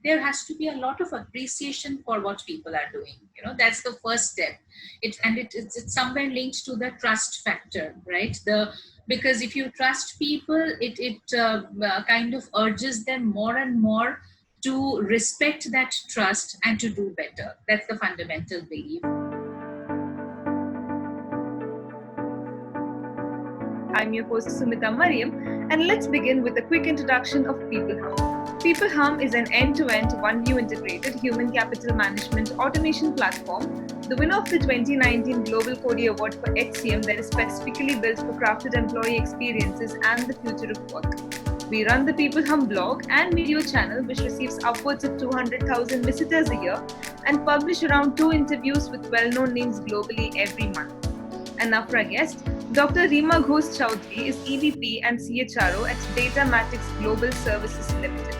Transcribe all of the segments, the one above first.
there has to be a lot of appreciation for what people are doing. That's the first step. It's somewhere linked to the trust factor, right? Because if you trust people, it kind of urges them more and more to respect that trust and to do better. That's the fundamental belief. I'm your host Sumita Mariam, and let's begin with a quick introduction of peopleHum. peopleHum is an end-to-end one-view integrated human capital management automation platform, the winner of the 2019 Global Codie Award for HCM that is specifically built for crafted employee experiences and the future of work. We run the peopleHum blog and video channel, which receives upwards of 200,000 visitors a year, and publish around 2 interviews with well-known names globally every month. And now for our guest, Dr. Rima Ghose Chowdhury is EVP and CHRO at Datamatics Global Services Limited.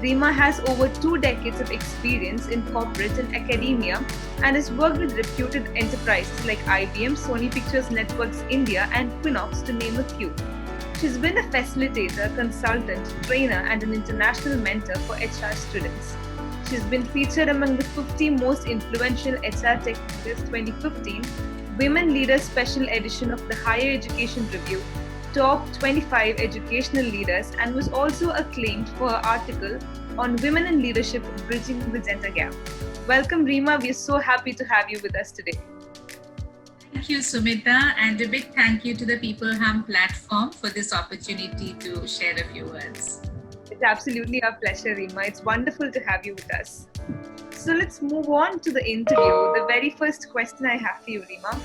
Rima has over 2 decades of experience in corporate and academia and has worked with reputed enterprises like IBM, Sony Pictures Networks India, and Quinox, to name a few. She's been a facilitator, consultant, trainer, and an international mentor for HR students. She's been featured among the 50 most influential HR tech leaders 2015, Women Leaders Special Edition of the Higher Education Review, Top 25 Educational Leaders, and was also acclaimed for her article on Women in Leadership Bridging the Gender Gap. Welcome, Rima. We're so happy to have you with us today. Thank you, Sumita, and a big thank you to the peopleHum platform for this opportunity to share a few words. It's absolutely our pleasure, Rima. It's wonderful to have you with us. So let's move on to the interview. The very first question I have for you, Rima.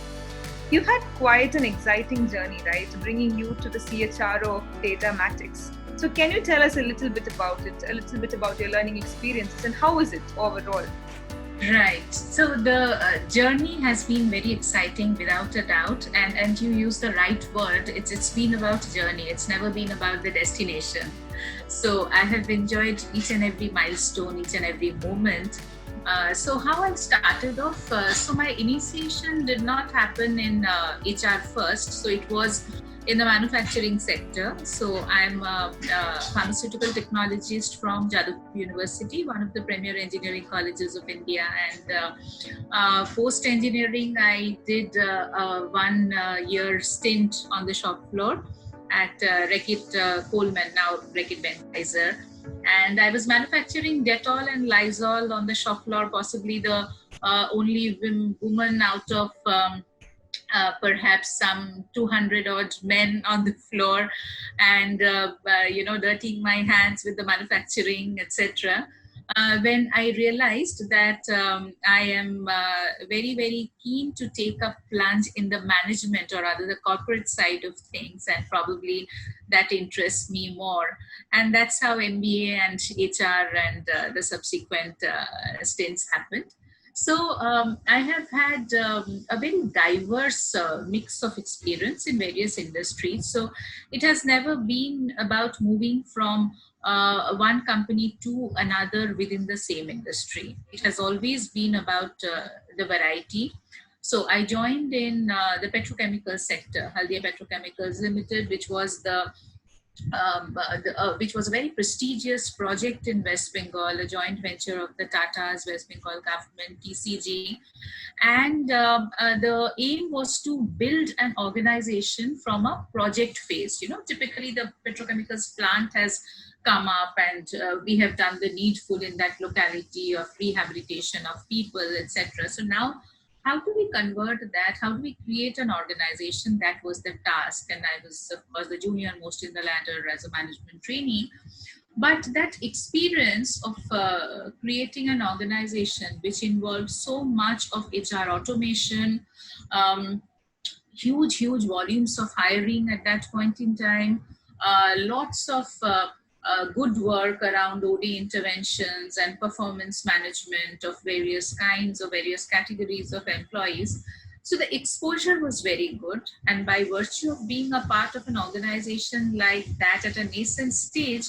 You've had quite an exciting journey, right? Bringing you to the CHRO of Datamatics. So can you tell us a little bit about it, a little bit about your learning experiences, and how is it overall? Right. So the journey has been very exciting, without a doubt. And you use the right word. It's been about journey. It's never been about the destination. So I have enjoyed each and every milestone, each and every moment. So how I started off, so my initiation did not happen in HR first. So it was in the manufacturing sector. So I'm a pharmaceutical technologist from Jadavpur University, one of the premier engineering colleges of India. And post-engineering, I did a 1-year stint on the shop floor at Reckitt Coleman, now Reckitt Benckiser. And I was manufacturing Dettol and Lysol on the shop floor, possibly the only woman out of perhaps some 200 odd men on the floor, and dirtying my hands with the manufacturing, etc. When I realized that I am very, very keen to take a plunge in the management, or rather the corporate side of things, and probably that interests me more. And that's how MBA and HR and the subsequent stints happened. So I have had a very diverse mix of experience in various industries. So it has never been about moving from one company to another within the same industry. It has always been about the variety. So I joined in the petrochemical sector, Haldia Petrochemicals Limited, which was which was a very prestigious project in West Bengal, a joint venture of the Tata's, West Bengal government, TCG. And the aim was to build an organization from a project phase. Typically the petrochemicals plant has come up, and we have done the needful in that locality of rehabilitation of people, etc. So now, how do we convert that? How do we create an organization? That was the task. And I was, of course, the junior most in the ladder as a management trainee. But that experience of creating an organization which involved so much of HR automation, huge volumes of hiring at that point in time, lots of good work around OD interventions and performance management of various kinds or various categories of employees. So the exposure was very good. And by virtue of being a part of an organization like that at a nascent stage,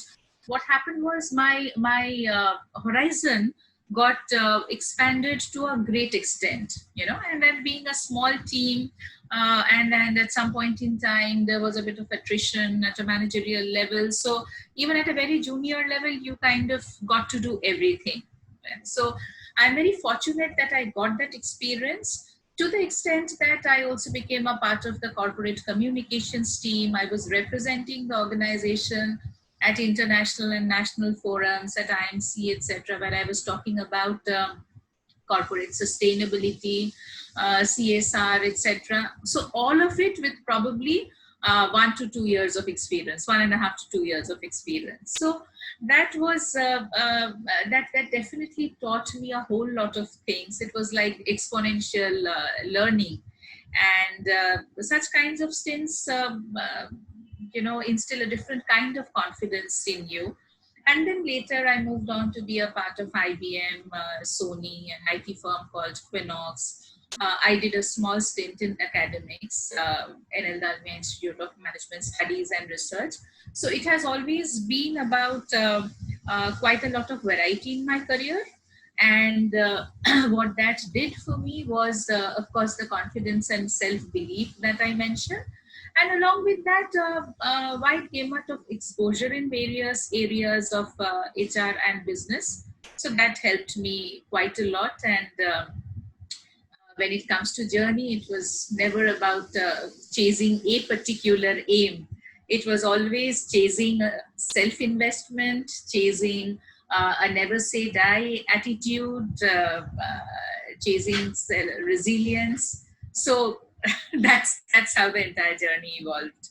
what happened was my horizon got expanded to a great extent, and then being a small team, and at some point in time, there was a bit of attrition at a managerial level. So even at a very junior level, you kind of got to do everything. And so I'm very fortunate that I got that experience, to the extent that I also became a part of the corporate communications team. I was representing the organization at international and national forums at IMC, etc., where I was talking about corporate sustainability, CSR, etc. So all of it with probably 1 to 2 years of experience, 1.5 to 2 years of experience. So that was that definitely taught me a whole lot of things. It was like exponential learning, and such kinds of stints, instill a different kind of confidence in you. And then later, I moved on to be a part of IBM, Sony, an IT firm called Quinox. I did a small stint in academics, NL Dalmia Institute of Management Studies and Research. So it has always been about quite a lot of variety in my career. And what that did for me was, of course, the confidence and self belief that I mentioned. And along with that, wide gamut of exposure in various areas of HR and business. So that helped me quite a lot. And when it comes to journey, it was never about chasing a particular aim. It was always chasing self-investment, chasing a never say die attitude, chasing resilience. So that's how the entire journey evolved.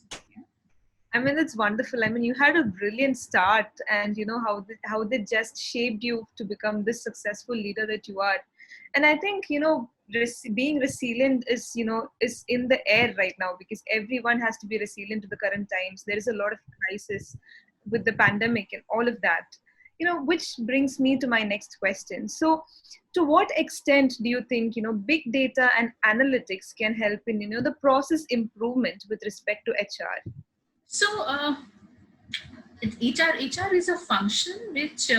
I mean, it's wonderful. I mean, you had a brilliant start, and how they just shaped you to become this successful leader that you are. And I think being resilient is in the air right now, because everyone has to be resilient to the current times. There is a lot of crisis with the pandemic and all of that. Which brings me to my next question. So, to what extent do you think big data and analytics can help in the process improvement with respect to HR? So HR is a function which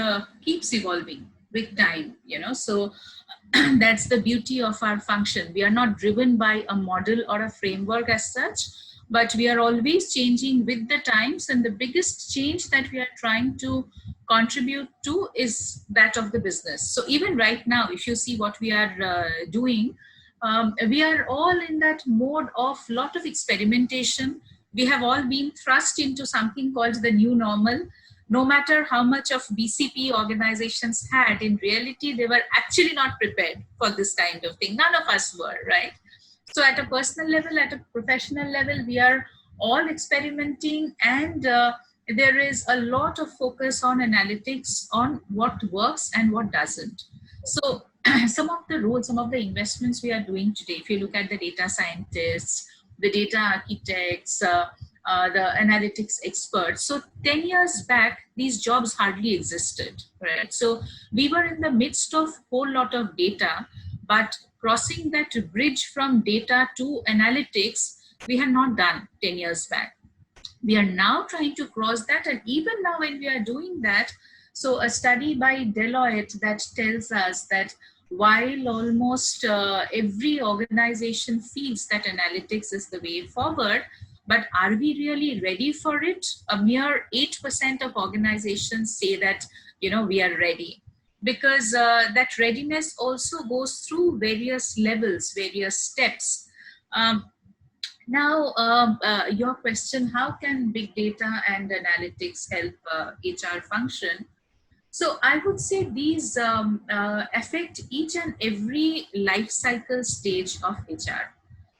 keeps evolving with time, so that's the beauty of our function. We are not driven by a model or a framework as such, but we are always changing with the times. And the biggest change that we are trying to contribute to is that of the business. So even right now, if you see what we are doing, we are all in that mode of lot of experimentation. We have all been thrust into something called the new normal. No matter how much of BCP organizations had, in reality, they were actually not prepared for this kind of thing. None of us were, right? So at a personal level, at a professional level, we are all experimenting, and there is a lot of focus on analytics, on what works and what doesn't. So some of the roles, some of the investments we are doing today, if you look at the data scientists, the data architects, the analytics experts. So 10 years back, these jobs hardly existed, right? So we were in the midst of a whole lot of data, but crossing that bridge from data to analytics, we had not done 10 years back. We are now trying to cross that. And even now when we are doing that, so a study by Deloitte that tells us that while almost every organization feels that analytics is the way forward, but are we really ready for it? A mere 8% of organizations say that, we are ready. Because that readiness also goes through various levels, various steps. Now, your question, how can big data and analytics help HR function? So I would say these affect each and every life cycle stage of HR.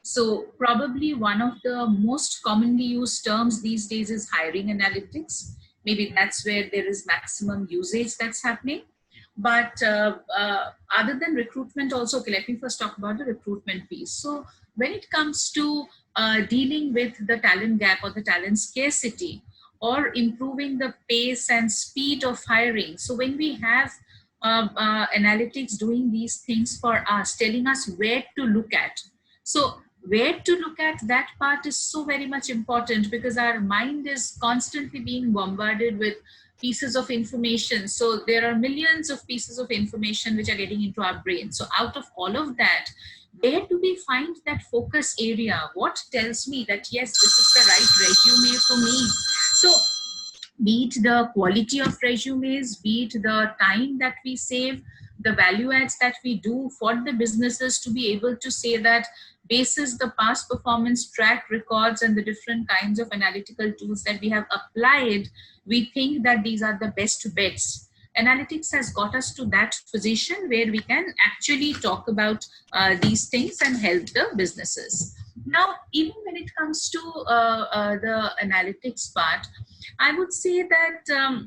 So probably one of the most commonly used terms these days is hiring analytics. Maybe that's where there is maximum usage that's happening. But other than recruitment also, okay, let me first talk about the recruitment piece. So when it comes to dealing with the talent gap or the talent scarcity, or improving the pace and speed of hiring. So when we have analytics doing these things for us, telling us where to look at. So where to look at, that part is so very much important, because our mind is constantly being bombarded with pieces of information. So there are millions of pieces of information which are getting into our brain. So out of all of that, where do we find that focus area? What tells me that yes, this is the right resume for me? So be it the quality of resumes, be it the time that we save, the value adds that we do for the businesses to be able to say that basis the past performance track records and the different kinds of analytical tools that we have applied, we think that these are the best bets. Analytics has got us to that position where we can actually talk about these things and help the businesses. Now, even when it comes to the analytics part, I would say that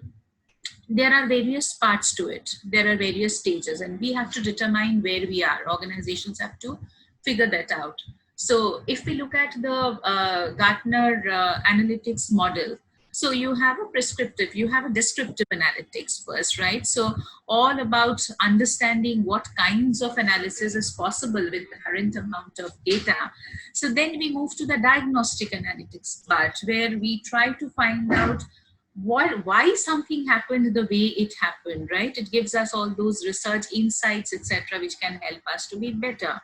there are various parts to it. There are various stages, and we have to determine where we are. Organizations have to figure that out. So, if we look at the Gartner analytics model, so you have a prescriptive, you have a descriptive analytics first, right? So, all about understanding what kinds of analysis is possible with the current amount of data. So, then we move to the diagnostic analytics part, where we try to find out why something happened the way it happened, right? It gives us all those research insights, etc., which can help us to be better.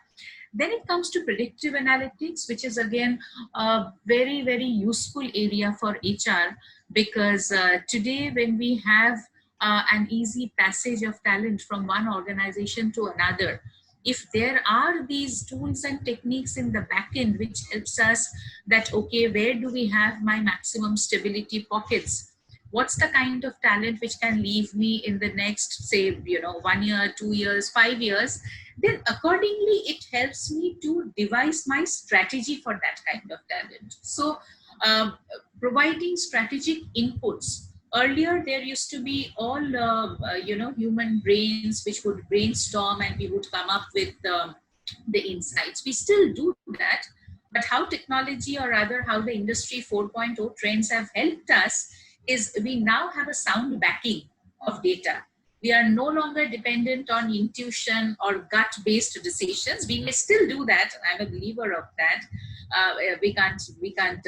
Then it comes to predictive analytics, which is again a very, very useful area for HR, because today when we have an easy passage of talent from one organization to another, if there are these tools and techniques in the back end which helps us that okay, where do we have my maximum stability pockets, what's the kind of talent which can leave me in the next, say, 1 year, 2 years, 5 years, then accordingly it helps me to devise my strategy for that kind of talent. So uh, providing strategic inputs, earlier there used to be all human brains which would brainstorm and we would come up with the insights. We still do that, but how technology, or rather how the industry 4.0 trends have helped us is we now have a sound backing of data. We are no longer dependent on intuition or gut based decisions. We may still do that. I'm a believer of that. We can't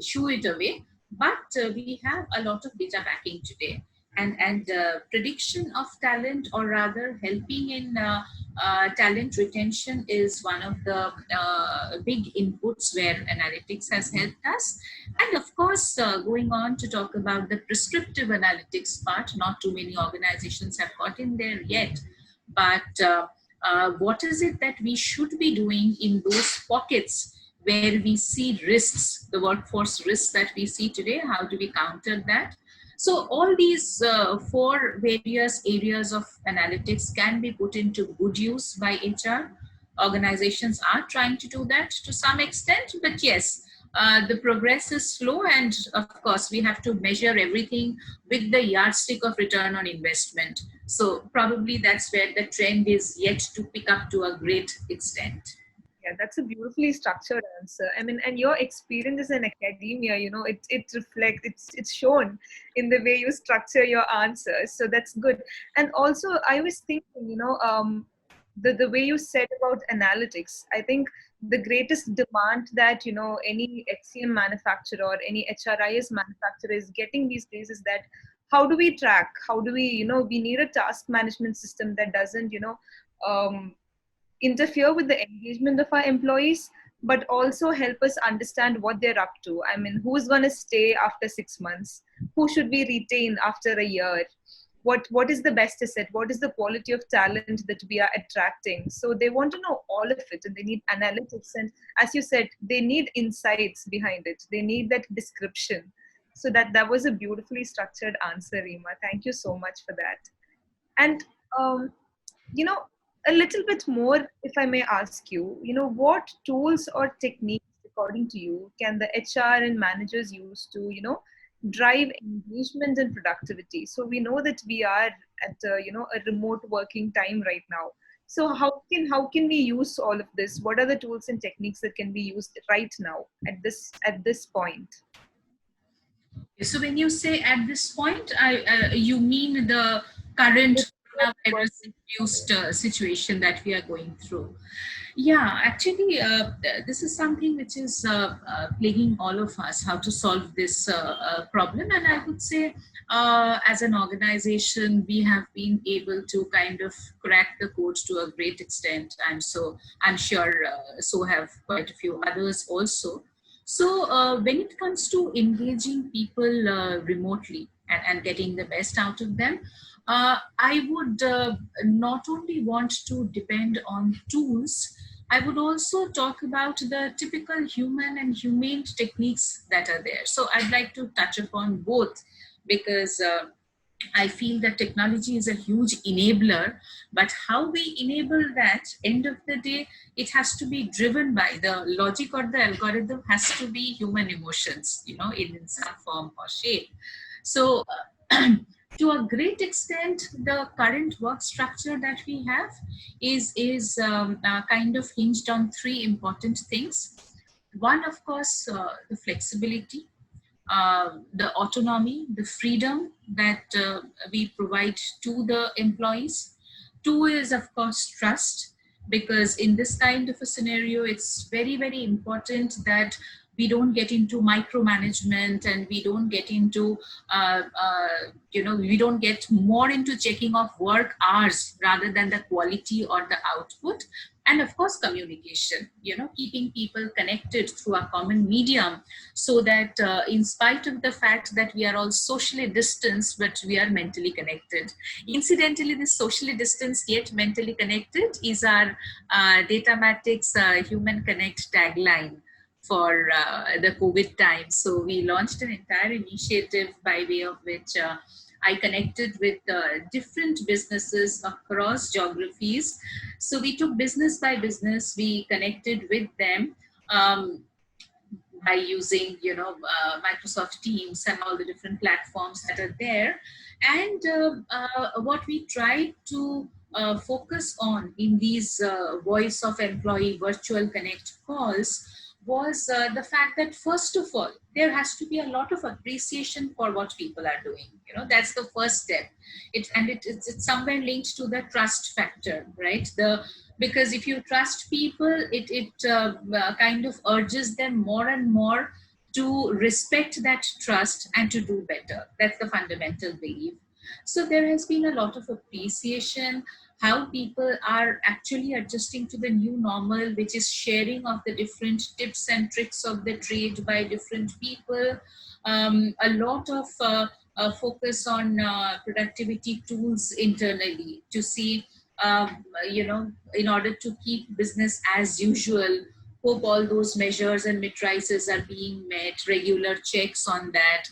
shoo it away, but we have a lot of data backing today. And prediction of talent, or rather helping in talent retention, is one of the big inputs where analytics has helped us. And of course, going on to talk about the prescriptive analytics part, not too many organizations have got in there yet. But what is it that we should be doing in those pockets where we see risks, the workforce risks that we see today? How do we counter that? So all these four various areas of analytics can be put into good use by HR. Organizations are trying to do that to some extent, but yes, the progress is slow, and of course we have to measure everything with the yardstick of return on investment. So probably that's where the trend is yet to pick up to a great extent. Yeah, that's a beautifully structured answer. I mean, and your experience in academia, it reflects, it's shown in the way you structure your answers. So that's good. And also, I was thinking, the way you said about analytics, I think the greatest demand that any HCM manufacturer or any HRIS manufacturer is getting these days is that how do we track? How do we, we need a task management system that doesn't, um, interfere with the engagement of our employees, but also help us understand what they're up to. I mean, who's going to stay after 6 months? Who should we retain after a year? What is the best asset? What is the quality of talent that we are attracting? So they want to know all of it, and they need analytics. And as you said, they need insights behind it. They need that description. So that was a beautifully structured answer, Rima. Thank you so much for that. And um, you know, a little bit more, if I may ask you, what tools or techniques, according to you, can the HR and managers use to, drive engagement and productivity? So we know that we are at a remote working time right now. So how can we use all of this? What are the tools and techniques that can be used right now at this point? So when you say at this point, you mean the current coronavirus-induced situation that we are going through. Yeah, actually, this is something which is plaguing all of us, how to solve this problem. And I would say, as an organization, we have been able to kind of crack the code to a great extent. And so I'm sure so have quite a few others also. So when it comes to engaging people remotely and getting the best out of them, I would not only want to depend on tools, I would also talk about the typical human and humane techniques that are there. So I'd like to touch upon both because I feel that technology is a huge enabler, but how we enable that, end of the day, it has to be driven by the logic, or the algorithm has to be human emotions, in some form or shape. So, to a great extent, the current work structure that we have is kind of hinged on three important things. One, of course, the flexibility, the autonomy, the freedom that we provide to the employees. Two is, of course, trust, because in this kind of a scenario, it's very, very important that we don't get into micromanagement, and we don't get into, we don't get more into checking off work hours rather than the quality or the output. And of course, communication, keeping people connected through a common medium, so that in spite of the fact that we are all socially distanced, but we are mentally connected. Incidentally, this socially distanced yet mentally connected is our Datamatics Human Connect tagline for the COVID time. So we launched an entire initiative by way of which I connected with different businesses across geographies. So we took business by business, we connected with them. By using Microsoft Teams and all the different platforms that are there. And what we tried to focus on in these voice of employee virtual connect calls was the fact that, first of all, there has to be a lot of appreciation for what people are doing. That's the first step. It's somewhere linked to the trust factor, right? Because if you trust people, it kind of urges them more and more to respect that trust and to do better. That's the fundamental belief. So there has been a lot of appreciation, how people are actually adjusting to the new normal, which is sharing of the different tips and tricks of the trade by different people. A lot of focus on productivity tools internally to see, in order to keep business as usual. Hope all those measures and matrices are being met, regular checks on that.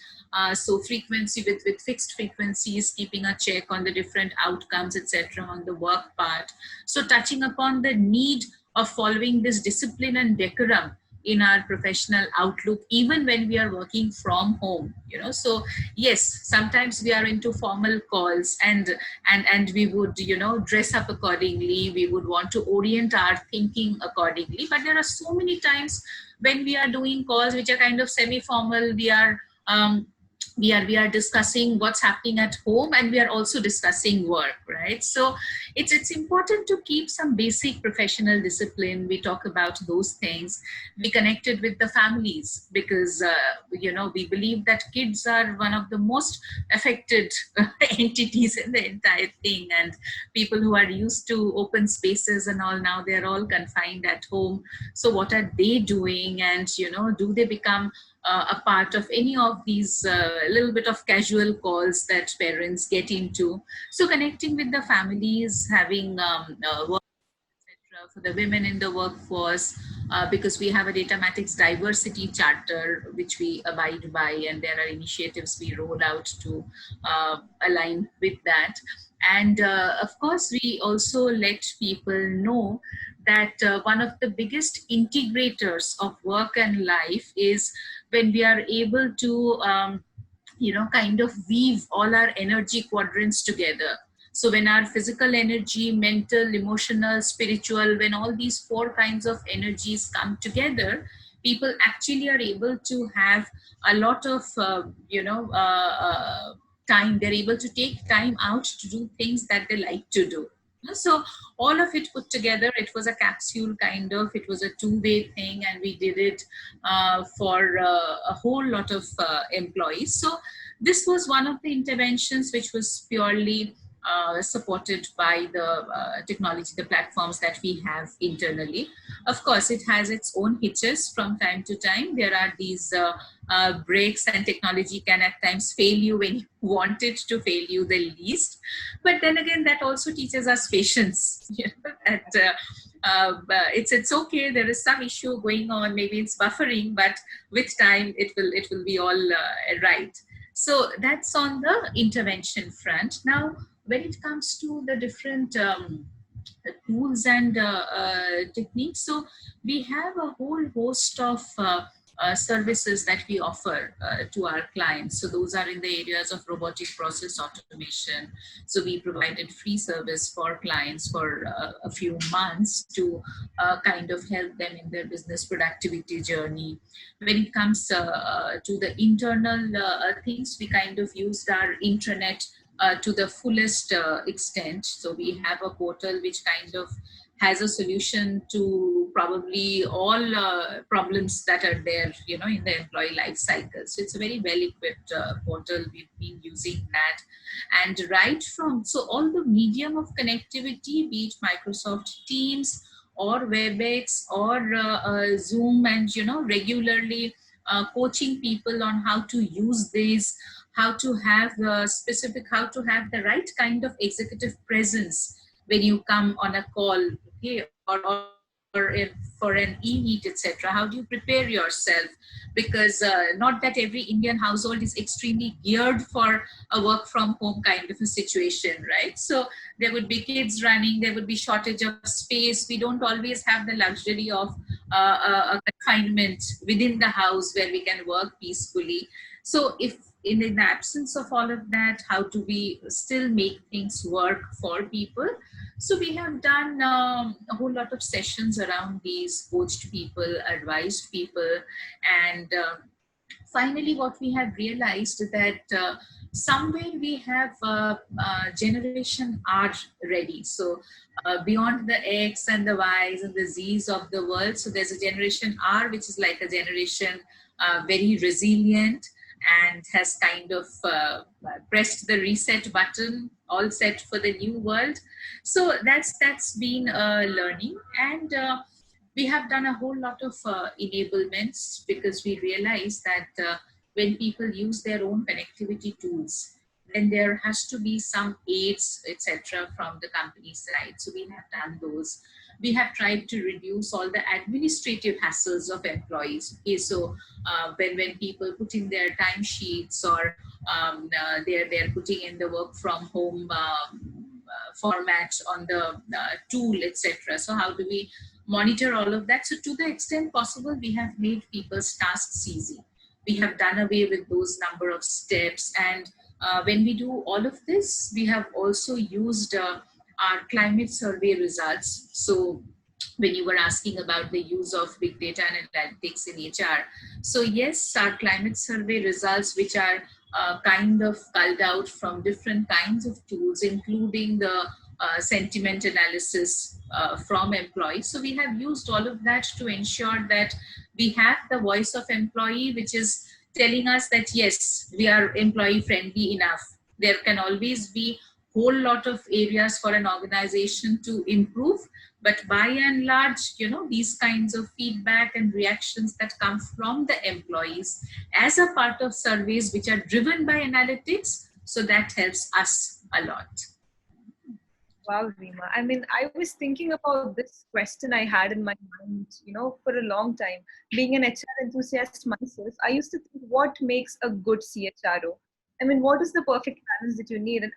So frequency with fixed frequencies, keeping a check on the different outcomes, etc., on the work part. So touching upon the need of following this discipline and decorum in our professional outlook, even when we are working from home. So yes, sometimes we are into formal calls, and we would dress up accordingly, we would want to orient our thinking accordingly. But there are so many times when we are doing calls which are kind of semi-formal. We are discussing what's happening at home, and we are also discussing work, right? So it's important to keep some basic professional discipline. We talk about those things. We connected with the families because we believe that kids are one of the most affected entities in the entire thing, and people who are used to open spaces and all, now they're all confined at home. So what are they doing, and do they become a part of any of these little bit of casual calls that parents get into? So connecting with the families, having work, etc., for the women in the workforce, because we have a Datamatics diversity charter which we abide by, and there are initiatives we roll out to align with that. And of course, we also let people know that one of the biggest integrators of work and life is when we are able to kind of weave all our energy quadrants together. So when our physical energy, mental, emotional, spiritual, when all these four kinds of energies come together, people actually are able to have a lot of time. They're able to take time out to do things that they like to do. So all of it put together, it was a capsule kind of, it was a two-way thing, and we did it for a whole lot of employees. So this was one of the interventions which was purely supported by the technology, the platforms that we have internally. Of course, it has its own hitches from time to time. There are these breaks, and technology can at times fail you when you want it to fail you the least. But then again, that also teaches us patience. That it's okay. There is some issue going on. Maybe it's buffering, but with time, it will be all right. So that's on the intervention front. Now, when it comes to the different tools and techniques, so we have a whole host of services that we offer to our clients. So those are in the areas of robotic process automation. So we provided free service for clients for a few months to kind of help them in their business productivity journey. When it comes to the internal things, we kind of used our intranet to the fullest extent. So we have a portal which kind of has a solution to probably all problems that are there, in the employee life cycle. So it's a very well equipped portal. We've been using that, and right from, so all the medium of connectivity, be it Microsoft Teams or WebEx or Zoom, and regularly coaching people on how to use these, how to have the specific, how to have the right kind of executive presence when you come on a call, okay, or if for an e-meet, etc. How do you prepare yourself? Because not that every Indian household is extremely geared for a work from home kind of a situation, right? So there would be kids running, there would be shortage of space. We don't always have the luxury of a confinement within the house where we can work peacefully. So if in the absence of all of that, how do we still make things work for people? So we have done a whole lot of sessions around these, coached people, advised people, and finally what we have realized that somewhere we have generation R ready. So beyond the X and the Ys and the Zs of the world, so there's a generation R which is like a generation very resilient, and has kind of pressed the reset button, all set for the new world. So that's been a learning, and we have done a whole lot of enablements, because we realize that when people use their own connectivity tools, then there has to be some aids, etc., from the company side. So we have done those. We have tried to reduce all the administrative hassles of employees. Okay, so when people put in their timesheets, or they're putting in the work from home format on the tool, etc. So how do we monitor all of that? So to the extent possible, we have made people's tasks easy. We have done away with those number of steps, and when we do all of this, we have also used our climate survey results. So when you were asking about the use of big data and analytics in HR, so yes, our climate survey results, which are kind of culled out from different kinds of tools, including the sentiment analysis from employees. So we have used all of that to ensure that we have the voice of employee, which is telling us that yes, we are employee friendly enough. There can always be whole lot of areas for an organization to improve, but by and large, these kinds of feedback and reactions that come from the employees as a part of surveys which are driven by analytics, so that helps us a lot. Wow, Rima. I mean, I was thinking about this question I had in my mind, for a long time. Being an HR enthusiast myself, I used to think, what makes a good CHRO? I mean, what is the perfect balance that you need? And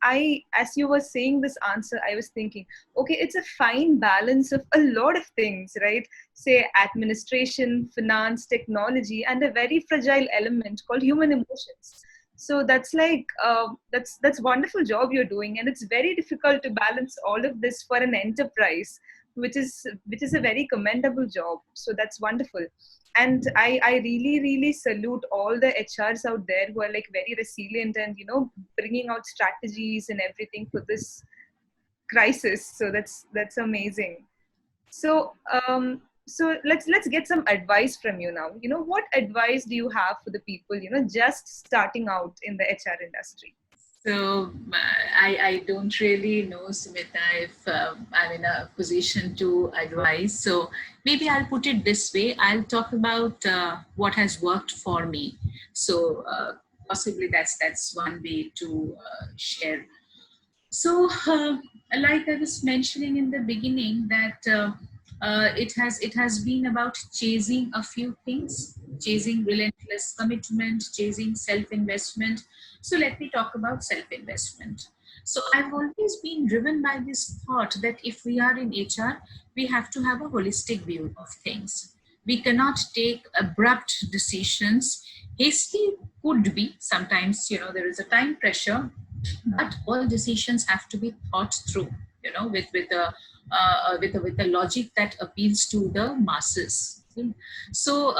as you were saying this answer, I was thinking, okay, it's a fine balance of a lot of things, right? Say administration, finance, technology, and a very fragile element called human emotions. So that's like that's wonderful job you're doing, and it's very difficult to balance all of this for an enterprise. which is a very commendable job. So that's wonderful. And I really salute all the HRs out there who are like very resilient and bringing out strategies and everything for this crisis. So that's amazing. So let's get some advice from you now. What advice do you have for the people just starting out in the HR industry? So I don't really know, Sumita, if I'm in a position to advise. So maybe I'll put it this way. I'll talk about what has worked for me. So possibly that's one way to share. So, like I was mentioning in the beginning, that it has been about chasing a few things, chasing relentless commitment, chasing self-investment. So let me talk about self-investment. So I've always been driven by this thought that if we are in HR, we have to have a holistic view of things. We cannot take abrupt decisions. Hasty could be sometimes, there is a time pressure, but all decisions have to be thought through, with a logic that appeals to the masses. So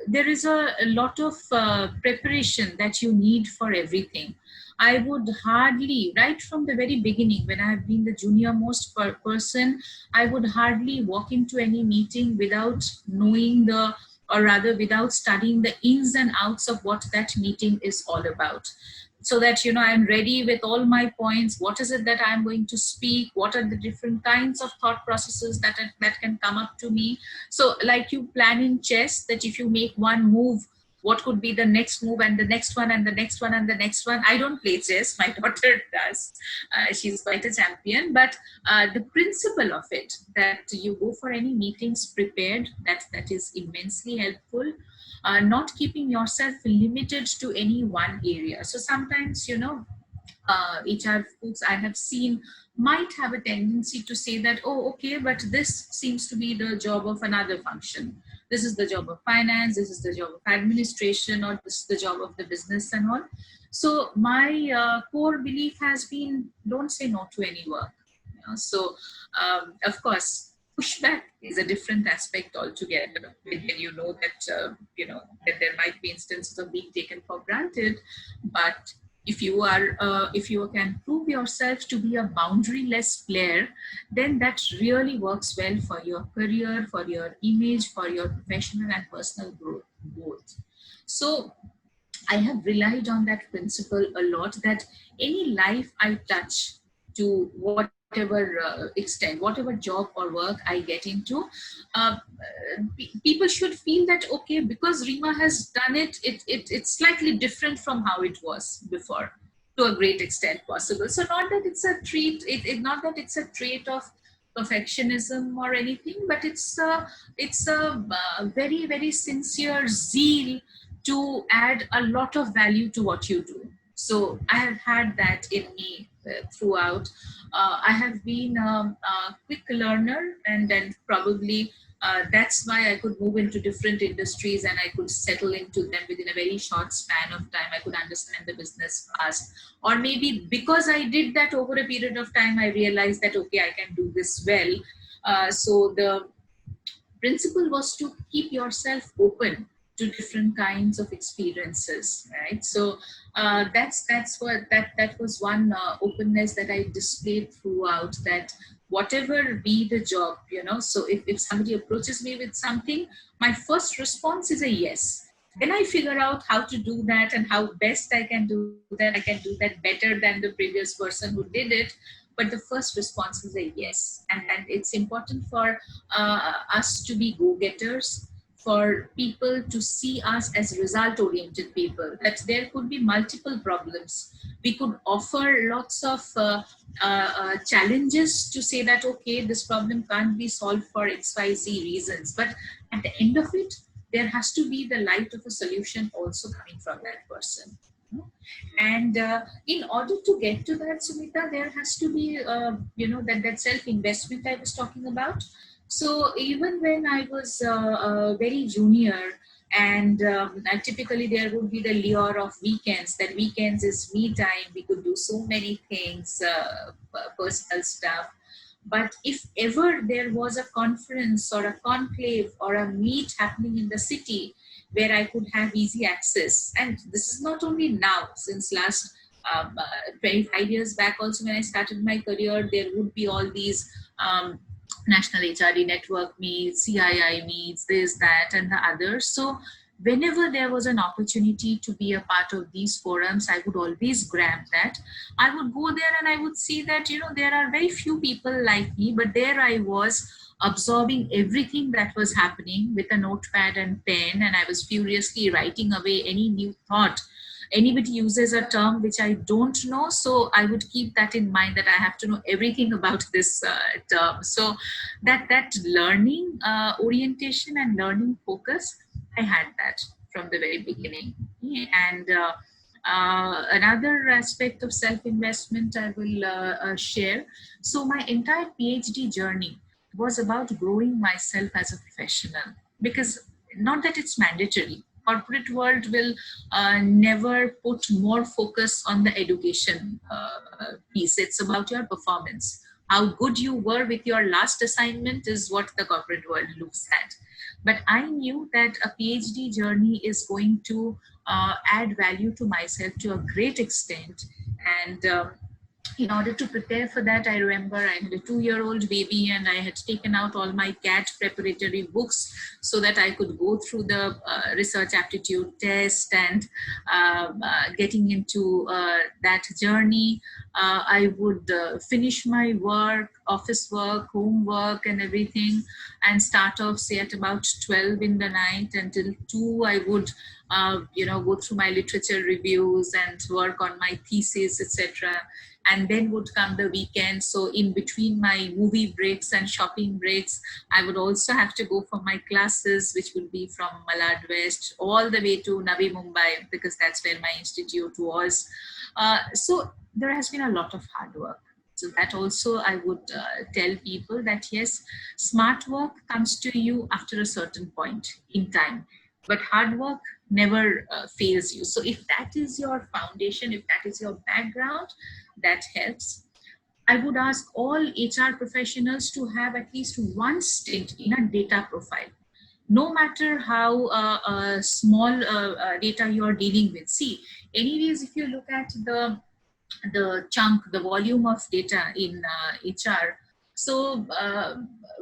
there is a lot of preparation that you need for everything. I would hardly, right from the very beginning, when I have been the junior most person, I would hardly walk into any meeting without knowing or rather without studying the ins and outs of what that meeting is all about, so that I'm ready with all my points. What is it that I'm going to speak? What are the different kinds of thought processes that can come up to me? So like you plan in chess, that if you make one move, what could be the next move, and the next one, and the next one, and the next one. I don't play chess, my daughter does. She's quite a champion, but the principle of it, that you go for any meetings prepared, that is immensely helpful. Not keeping yourself limited to any one area. So sometimes, HR folks I have seen might have a tendency to say that, oh, okay, but this seems to be the job of another function. This is the job of finance, this is the job of administration, or this is the job of the business and all. So my core belief has been, don't say no to any work. So, of course, pushback is a different aspect altogether. When you know that that there might be instances of being taken for granted, but if you can prove yourself to be a boundaryless player, then that really works well for your career, for your image, for your professional and personal growth both. So I have relied on that principle a lot, that any life I touch, to whatever extent, whatever job or work I get into, uh, people should feel that, okay, because Rima has done it's slightly different from how it was before, to a great extent possible. So not that it's a not that it's a trait of perfectionism or anything, but it's a very, very sincere zeal to add a lot of value to what you do. So I have had that in me throughout. I have been a quick learner, and then probably that's why I could move into different industries and I could settle into them within a very short span of time. I could understand the business fast. Or maybe because I did that over a period of time, I realized that, okay, I can do this well. So the principle was to keep yourself open to different kinds of experiences, right? So that's what that was one openness that I displayed throughout, that whatever be the job, so if somebody approaches me with something, my first response is a yes. Then I figure out how to do that and how best I can do that. I can do that better than the previous person who did it, but the first response is a yes. And it's important for us to be go-getters, for people to see us as result-oriented people, that there could be multiple problems. We could offer lots of challenges to say that, okay, this problem can't be solved for XYZ reasons, but at the end of it, there has to be the light of a solution also coming from that person. And in order to get to that, Sumita, there has to be, that self-investment I was talking about. So even when I was very junior, and typically there would be the lure of weekends, that weekends is me time. We could do so many things, personal stuff. But if ever there was a conference or a conclave or a meet happening in the city where I could have easy access, and this is not only now, since last 25 years back also when I started my career, there would be all these National HRD Network meets, CII meets, this, that, and the others. So whenever there was an opportunity to be a part of these forums, I would always grab that. I would go there and I would see that, there are very few people like me, but there I was absorbing everything that was happening with a notepad and pen, and I was furiously writing away any new thought. Anybody uses a term which I don't know, so I would keep that in mind, that I have to know everything about this term. So that learning orientation and learning focus, I had that from the very beginning. And another aspect of self-investment I will share. So my entire PhD journey was about growing myself as a professional, because not that it's mandatory. Corporate world will never put more focus on the education piece. It's about your performance. How good you were with your last assignment is what the corporate world looks at. But I knew that a PhD journey is going to add value to myself to a great extent. And in order to prepare for that, I remember I had a 2-year-old baby and I had taken out all my CAT preparatory books so that I could go through the research aptitude test and getting into that journey. I would finish my work, office work, homework, and everything, and start off, say, at about 12 in the night until 2. I would go through my literature reviews and work on my thesis, etc. And then would come the weekend. So in between my movie breaks and shopping breaks, I would also have to go for my classes, which would be from Malad West all the way to Navi Mumbai, because that's where my institute was. So there has been a lot of hard work. So that also I would tell people that yes, smart work comes to you after a certain point in time, but hard work never fails you. So if that is your foundation, if that is your background, that helps. I would ask all HR professionals to have at least one stint in a data profile, no matter how small data you are dealing with. See, anyways, if you look at the the volume of data in HR. So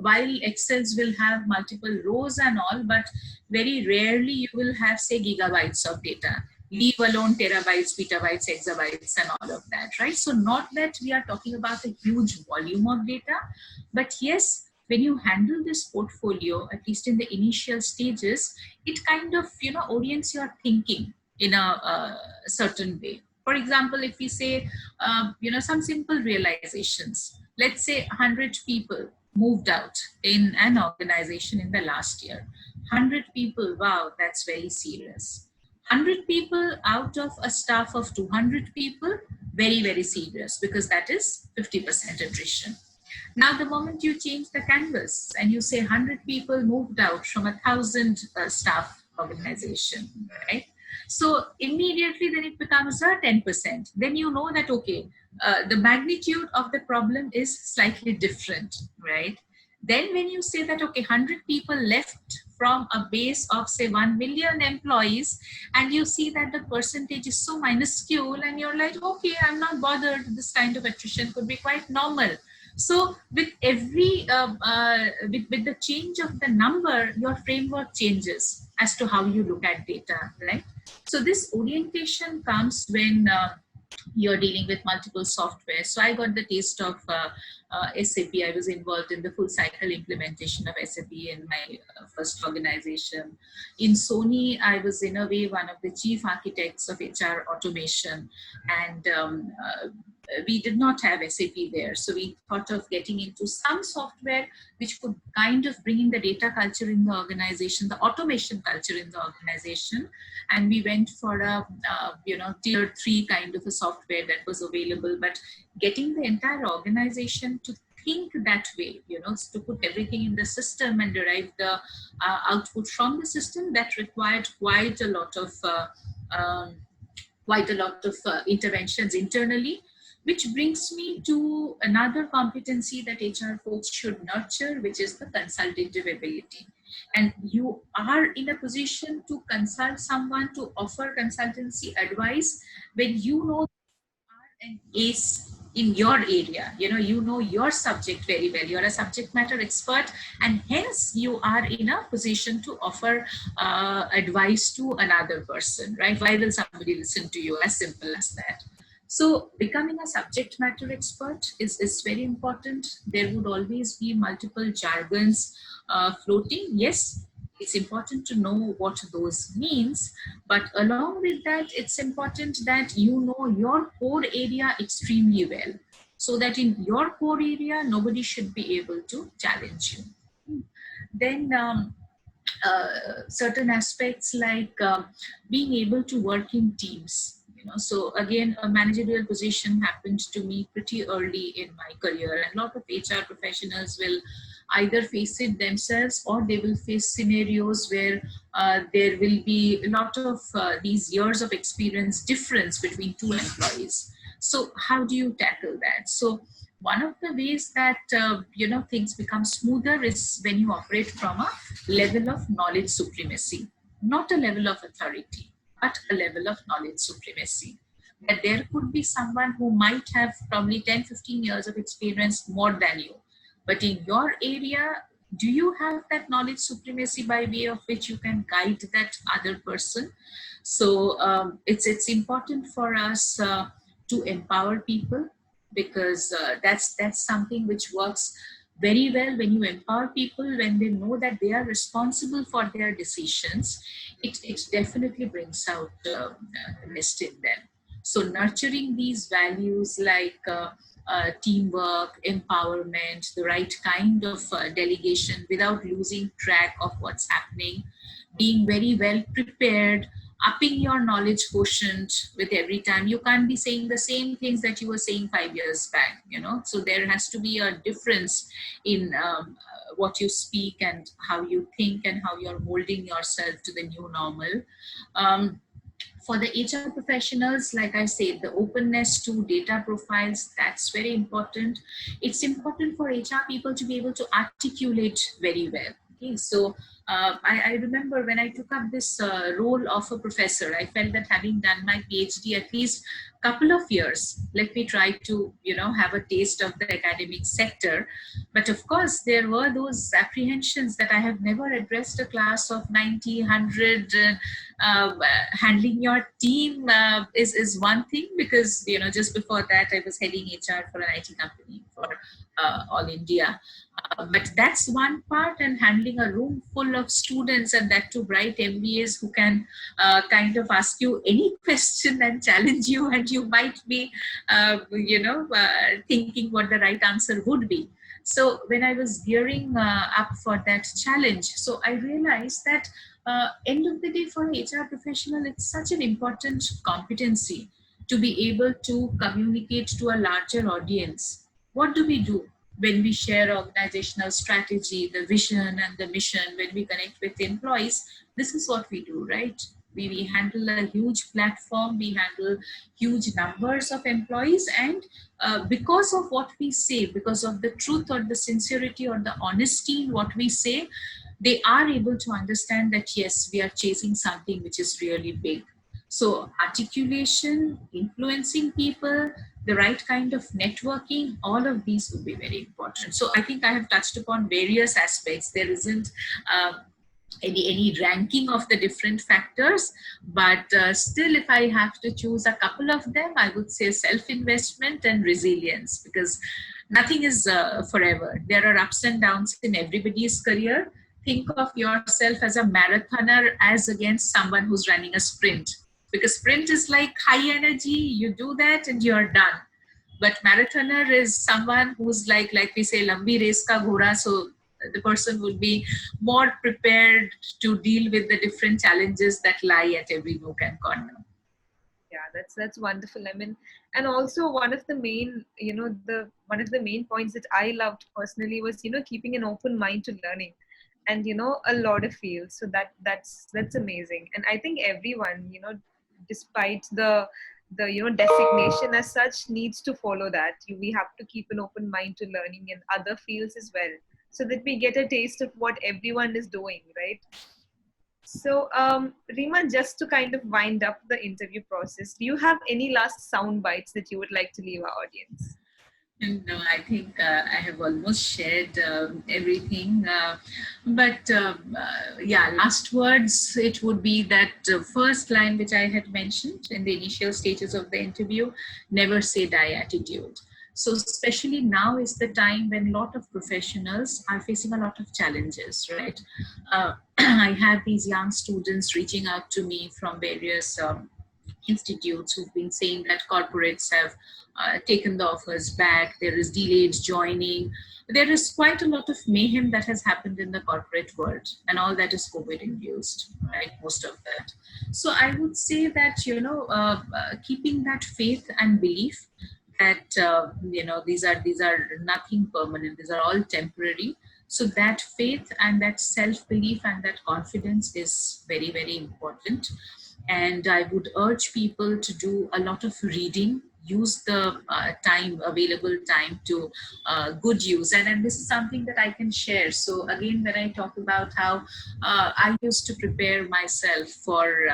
while Excels will have multiple rows and all, but very rarely you will have, say, gigabytes of data, leave alone terabytes, petabytes, exabytes, and all of that, right? So not that we are talking about a huge volume of data, but yes, when you handle this portfolio, at least in the initial stages, it kind of, orients your thinking in a certain way. For example, if we say, some simple realizations, let's say 100 people moved out in an organization in the last year. 100 people, wow, that's very serious. 100 people out of a staff of 200 people, very, very serious, because that is 50% attrition. Now, the moment you change the canvas and you say 100 people moved out from 1,000 staff organization, right? So immediately then it becomes a 10%. Then you know that, okay, the magnitude of the problem is slightly different, right? Then when you say that, okay, 100 people left from a base of, say, 1 million employees, and you see that the percentage is so minuscule, and you're like, okay, I'm not bothered. This kind of attrition could be quite normal. So with every with the change of the number, your framework changes as to how you look at data, right? So this orientation comes when you're dealing with multiple software. So I got the taste of SAP. I was involved in the full cycle implementation of SAP in my first organization. In Sony, I was in a way one of the chief architects of HR automation, and we did not have SAP there. So we thought of getting into some software which could kind of bring in the data culture in the organization, the automation culture in the organization. And we went for a tier 3 kind of a software that was available, but getting the entire organization to think that way, to put everything in the system and derive the output from the system, that required quite a lot of interventions internally. Which brings me to another competency that HR folks should nurture, which is the consultative ability. And you are in a position to consult someone, to offer consultancy advice when you know an ace in your area. You know your subject very well. You're a subject matter expert, and hence you are in a position to offer advice to another person, right? Why will somebody listen to you? As simple as that. So becoming a subject matter expert is very important. There would always be multiple jargons floating. Yes, it's important to know what those means, but along with that, it's important that you know your core area extremely well, so that in your core area nobody should be able to challenge you. Then certain aspects like being able to work in teams. So again, a managerial position happened to me pretty early in my career, and a lot of HR professionals will either face it themselves, or they will face scenarios where there will be a lot of these years of experience difference between two employees. So how do you tackle that? So one of the ways that things become smoother is when you operate from a level of knowledge supremacy, not a level of authority, but a level of knowledge supremacy. That there could be someone who might have probably 10, 15 years of experience more than you, but in your area, do you have that knowledge supremacy by way of which you can guide that other person? So it's important for us to empower people, because that's something which works very well. When you empower people, when they know that they are responsible for their decisions, it definitely brings out rest in them. So nurturing these values like teamwork, empowerment, the right kind of delegation without losing track of what's happening, being very well prepared, upping your knowledge quotient with every time. You can't be saying the same things that you were saying 5 years back, so there has to be a difference in what you speak and how you think and how you're molding yourself to the new normal. For the HR professionals, like I said, the openness to data profiles, that's very important. It's important for HR people to be able to articulate very well. Okay, so I remember when I took up this role of a professor, I felt that having done my PhD at least couple of years, let me try to have a taste of the academic sector. But of course, there were those apprehensions that I have never addressed a class of 90, 100. Handling your team is one thing, because just before that I was heading HR for an IT company for all India. But that's one part, and handling a room full of students, and that too bright MBAs who can kind of ask you any question and challenge you, and you might be thinking what the right answer would be. So when I was gearing up for that challenge, so I realized that end of the day, for an HR professional, it's such an important competency to be able to communicate to a larger audience. What do we do when we share organizational strategy, the vision and the mission, when we connect with employees? This is what we do, right? We handle a huge platform, we handle huge numbers of employees, and because of what we say, because of the truth or the sincerity or the honesty in what we say, they are able to understand that yes, we are chasing something which is really big. So articulation, influencing people, the right kind of networking, all of these will be very important. So I think I have touched upon various aspects. There isn't uh, any ranking of the different factors, but still, if I have to choose a couple of them, I would say self-investment and resilience, because nothing is forever. There are ups and downs in everybody's career. Think of yourself as a marathoner as against someone who's running a sprint, because sprint is like high energy, you do that and you're done. But marathoner is someone who's like we say lambi race ka ghora. So the person would be more prepared to deal with the different challenges that lie at every nook and corner. Yeah, that's wonderful. I mean, and also one of the main, the one of the main points that I loved personally was, keeping an open mind to learning, and a lot of fields. So that's amazing. And I think everyone, despite the designation as such needs to follow that. We have to keep an open mind to learning in other fields as well, so that we get a taste of what everyone is doing, right? So, Rima, just to kind of wind up the interview process, do you have any last sound bites that you would like to leave our audience? No, I think I have almost shared everything. Yeah, last words, it would be that first line which I had mentioned in the initial stages of the interview, never say die attitude. So especially now is the time when a lot of professionals are facing a lot of challenges, right? I have these young students reaching out to me from various institutes who've been saying that corporates have taken the offers back, there is delayed joining. There is quite a lot of mayhem that has happened in the corporate world, and all that is COVID induced, right? Most of that. So I would say that, keeping that faith and belief that these are nothing permanent, these are all temporary. So that faith and that self belief and that confidence is very, very important. And I would urge people to do a lot of reading, use the available time to good use. And this is something that I can share. So again, when I talk about how I used to prepare myself for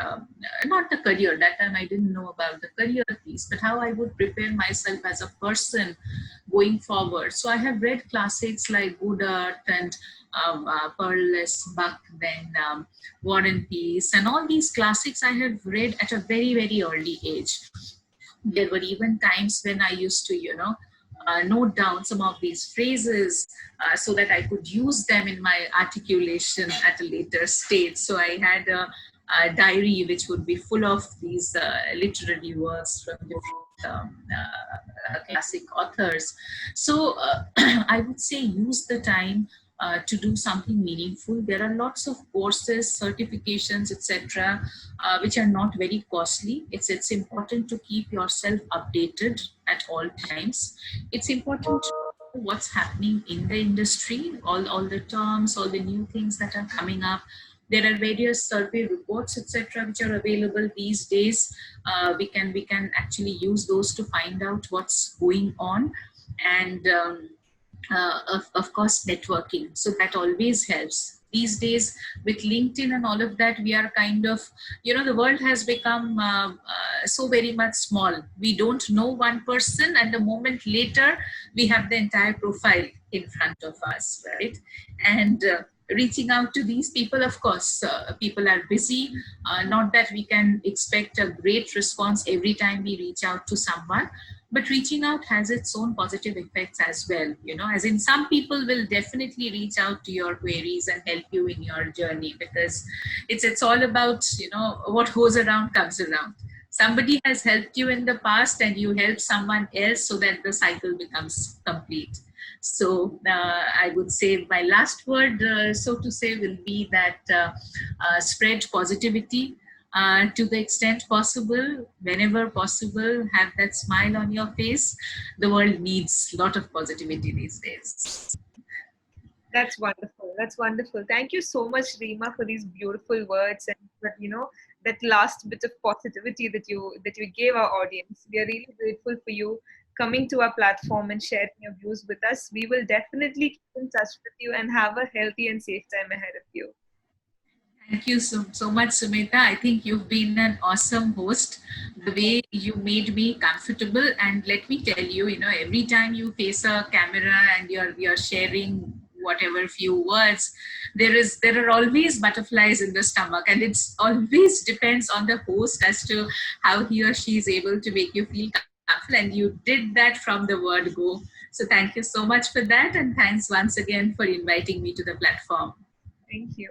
not the career, that time I didn't know about the career piece, but how I would prepare myself as a person going forward. So I have read classics like Goddard and Pearl's Buck, then War and Peace, and all these classics I have read at a very, very early age. There were even times when I used to, note down some of these phrases so that I could use them in my articulation at a later stage. So I had a diary which would be full of these literary works from different classic authors. So I would say use the time to do something meaningful. There are lots of courses, certifications, etc., which are not very costly. It's important to keep yourself updated at all times. It's important to know what's happening in the industry, all the terms, all the new things that are coming up. There are various survey reports, etc., which are available these days. We can actually use those to find out what's going on. And of course, networking. So that always helps. These days, with LinkedIn and all of that, we are kind of, the world has become so very much small. We don't know one person, and the moment later, we have the entire profile in front of us, right? And reaching out to these people, of course, people are busy. Not that we can expect a great response every time we reach out to someone, but reaching out has its own positive effects as well. As in, some people will definitely reach out to your queries and help you in your journey, because it's all about, what goes around comes around. Somebody has helped you in the past and you help someone else, so that the cycle becomes complete. So I would say my last word, so to say, will be that spread positivity to the extent possible, whenever possible. Have that smile on your face. The world needs a lot of positivity these days. That's wonderful. That's wonderful. Thank you so much, Rima, for these beautiful words and that last bit of positivity that you gave our audience. We are really grateful for you coming to our platform and sharing your views with us. We will definitely keep in touch with you and have a healthy and safe time ahead of you. Thank you so much, Sumita. I think you've been an awesome host. The way you made me comfortable, and let me tell you, every time you face a camera and you're sharing whatever few words, there are always butterflies in the stomach, and it's always depends on the host as to how he or she is able to make you feel comfortable. And you did that from the word go. So thank you so much for that, and thanks once again for inviting me to the platform. Thank you.